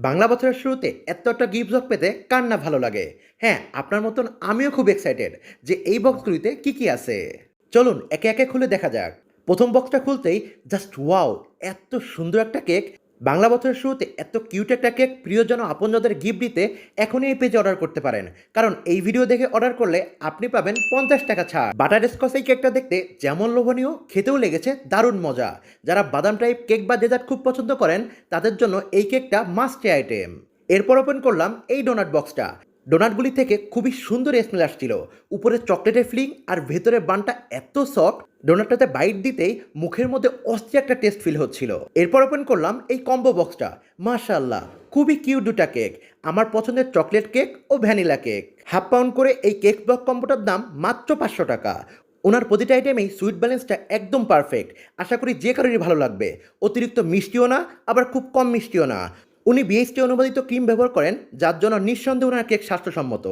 বাংলা বছরের শুরুতে এত একটা গিফট বক্স পেতে কার না ভালো লাগে। হ্যাঁ, আপনার মতন আমিও খুব এক্সাইটেড যে এই বক্সগুলিতে কি কি আছে। চলুন একে একে খুলে দেখা যাক। প্রথম বক্সটা খুলতেই জাস্ট ওয়াও, এত সুন্দর একটা কেক। বাংলা বছরের শুরুতে এত কিউট একটা কেক প্রিয়জন ও আপনজনদের গিফট দিতে এখনই এই পেজে অর্ডার করতে পারেন, কারণ এই ভিডিও দেখে অর্ডার করলে আপনি পাবেন 50 টাকা ছাড়। বাটার স্কচ এই কেকটা দেখতে যেমন লোভনীয়, খেতেও লেগেছে দারুণ মজা। যারা বাদাম টাইপ কেক বা ডেজার্ট খুব পছন্দ করেন তাদের জন্য এই কেকটা মাস্ট আইটেম। এরপর ওপেন করলাম এই ডোনাট বক্সটা। ডোনাটগুলি থেকে খুবই সুন্দর স্মেল আসছিল। উপরে চকলেটের ফিলিং আর ভেতরে বানটা এত সফট, ডোনাটটাতে বাইট দিতেই মুখের মধ্যে অস্থির একটা টেস্ট ফিল হচ্ছিল। এরপর ওপেন করলাম এই কম্বো বক্সটা। মাশাআল্লাহ, খুবই কিউট দুটা কেক। আমার পছন্দের চকলেট কেক ও ভ্যানিলা কেক। হাফ পাউন্ড করে এই কেক ব্লক কম্বোটার দাম মাত্র 500 টাকা। ওনার প্রতিটা আইটেমেই সুইট ব্যালেন্সটা একদম পারফেক্ট। আশা করি যে কারোরই ভালো লাগবে। অতিরিক্ত মিষ্টিও না, আবার খুব কম মিষ্টিও না। উনি বিএসটি অনুমোদিত ক্রিম ব্যবহার করেন, যার জন্য নিঃসন্দেহে ওনার কেক স্বাস্থ্যসম্মত।